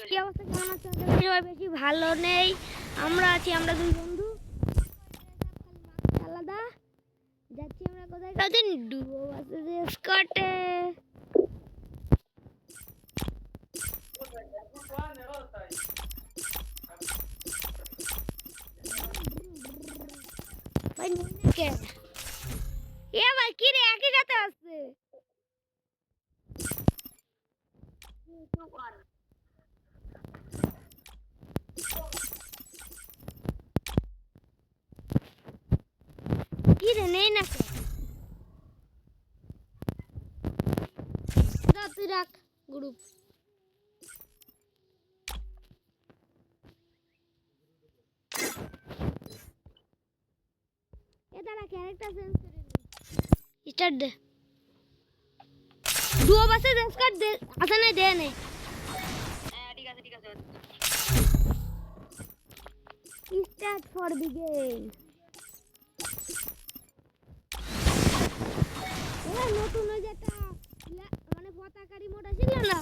কি অবস্থা, কেমন আছো? সবাই বেশি ভালো নেই। আমরা দুই বন্ধু আলাদা যাচ্ছি। আমরা কোথায় কাজে ডুবো আছে যে স্কটে। ভাই কে এ ভাই কি রে একই সাথে আসছে। কি রে নেই না তুই রাখ গ্রুপ। এ দাঁড়া ক্যারেক্টার চেঞ্জ করে নি। স্টার্ট দে। দুও বাসে চেঞ্জ কর দে। আসে না দে নে। হ্যাঁ ঠিক আছে স্টার্ট ফর দি গেম। নতুন ওই যেটা মানে পতাকারি মোড ছিল না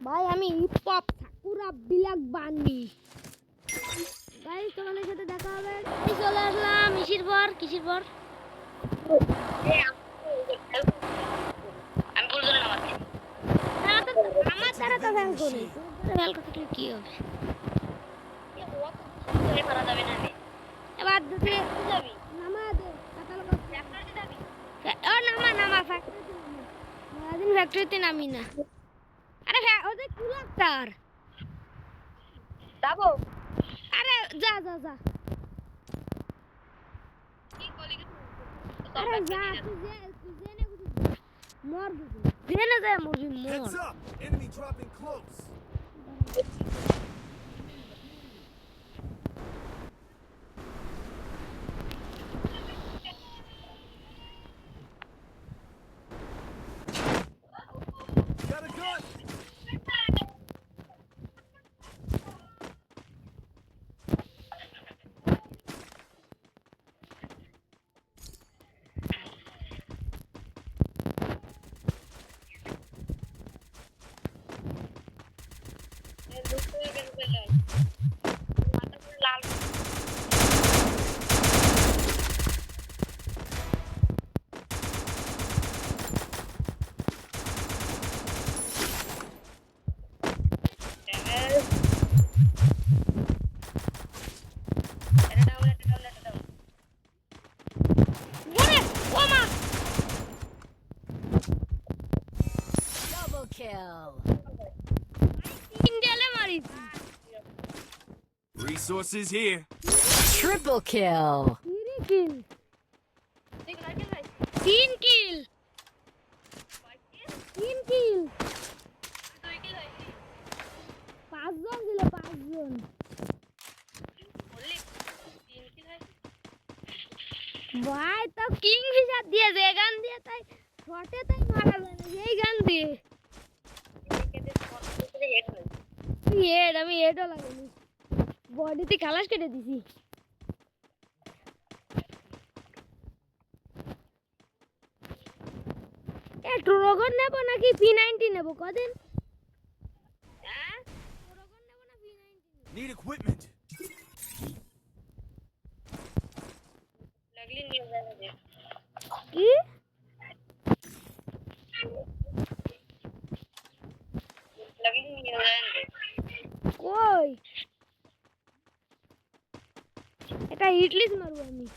ভাই, আমি হিপ হপ ঠাকুরা বিলাক বানি ভাই। তোমাদের সাথে দেখা হবে। চলে আসলাম কিসির পর আমি বলবো না আমার দ্বারা তো ফ্যান করি ফ্যান করতে কি হবে। করা যাবে না এবার দুটি যাবি নামা দে কাটাল ফ্যাক্টরিতে যাবি। ও নামা ফ্যাক্টরিতে নামা। সারাদিন ফ্যাক্টরিতে নামি না। আরে ওদের কুলাক্টার যাবো। আরে যা আরে যা তুই জেনে মর গেছিস। জেনে যায় মরবি মর। Heads up! Enemy dropping close. Got a gun! Double kill. Resources here. Triple kill. तीन किल पाँचজন ছিল পাঁচজন। ভাই তো কিং ফিশার দিয়েছে গান দিয়ে, তাই শটে তাই মারা যায় না এই গান দিয়ে। আমি হেডও লাগেনি, বডিতে খালাস কেটে দিছি। ট্রোগন নেব নাকি P90 নেব কদিন? ট্রোগন নেব না P90? Need equipment. লাগলি নিয়ে যাবে যে কি লাগলি নিয়ে যাবে কই এটা হিটলিস মারবো আমি।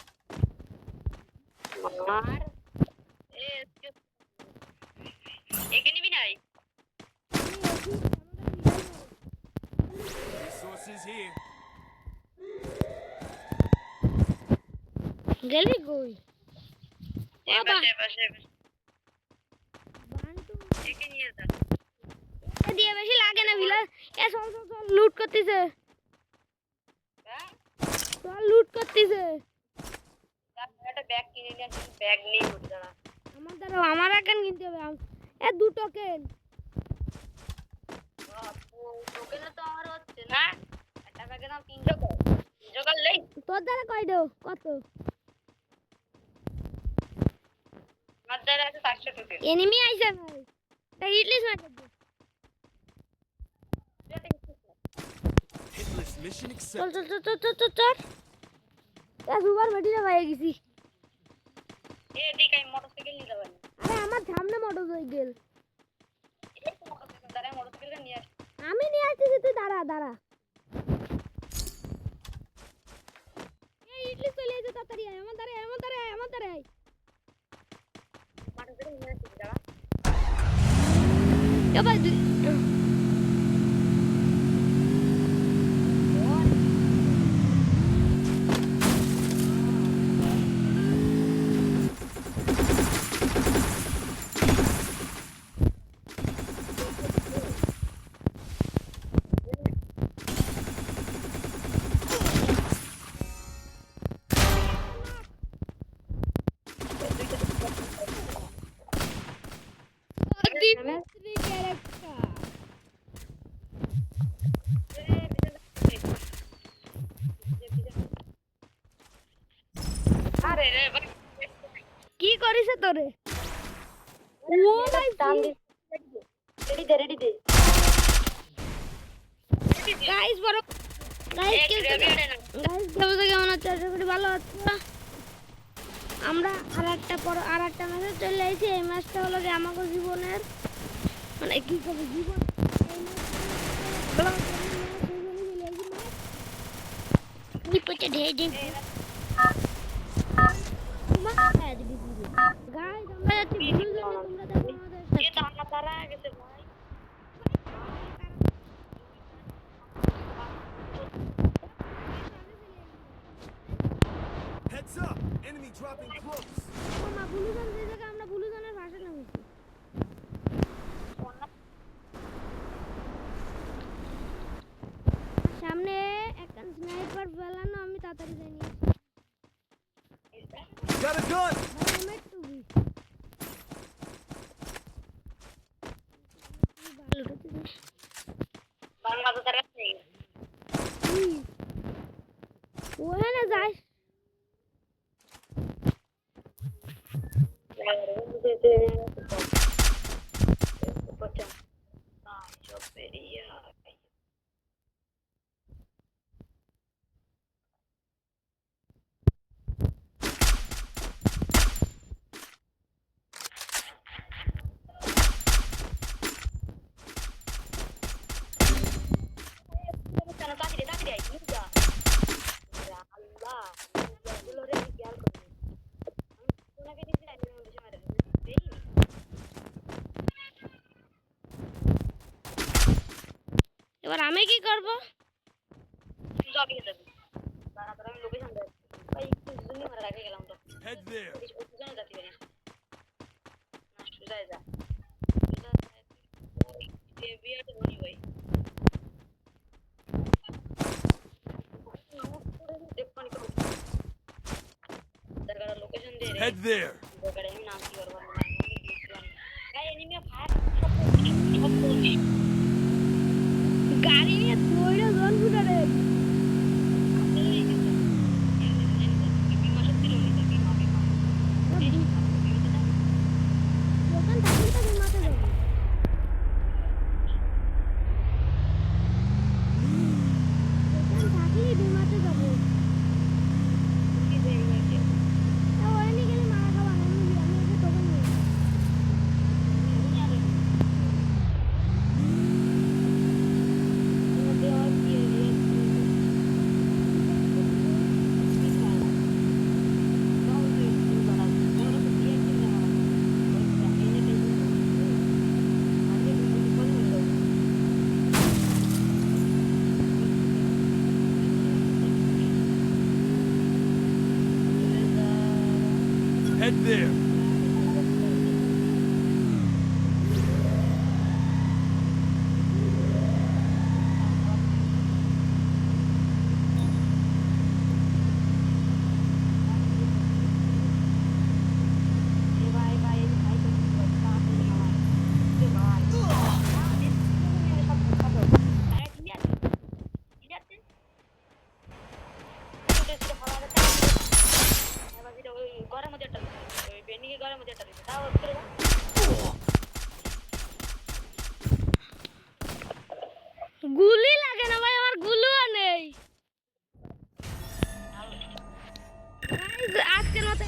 মার এখানে বি নাই। Resources here. গেলি কই? দিয়ে বেশি লাগে না ভিলা। চল লুট করতেছে। চল লুট করতেছে। একটা ব্যাগ কিনে নিয়ে আসি, ব্যাগ নেই হচ্ছে না আমার এখন কিনতে হবে। দুটো কেন টোকেনে তো আমার হচ্ছে না। একটা ব্যাগে দাম 300 কর। 300 কর লই। তোর দ্বারা কয় দাও কত? আমার দ্বারা আছে 700 টোকেন। এনিমি আইছে ভাই। একটা হিটলিস্ট মার দে। Hit list mission চল accepted. চল চল চল চল চল সুপার বেটিটা পেয়ে গেছি। আরে আমার সামনে মোটরসাইকেল আমি নিয়ে আসছি, তুই দাঁড়া দাঁড়া। এই ইডলি চলে এসে তাড়াতাড়ি আয়, আমার দ্বারে আমার দ্বারে আমার দ্বারে আয়। এবার দিবি ক্যারেক্টার কি করিস তোরে? ও ভাই গাইস বড় গাইস কেমন আছে? আশা করি ভালো আছো। আমরা আরেকটা ম্যাচে চলে এসেছি। এই ম্যাচটা হলো যে আমাদের জীবনের মানে কি করে জীবন Heads up! Enemy dropping close. আমরা বুলুজনের ভাষা নামিয়েছি। সামনে একটা স্নাইপার ফেলানো, আমি তাড়াতাড়ি যাই নিয়ে Got a gun! ওখানে যাস এবার আমি কি করব? Head there. Head there. গাড়ি নিয়ে দৌড়ে জল ফুটারে দোকান থাকলে তো বিমাতে যাবো। দোকান থাকলে বিমাতে যাবো। ওরে নিয়ে গেলে মারা খাবো না, আমি ওকে দোকান নিয়ে Head there. ঘরের মধ্যে একটা আজকের মতো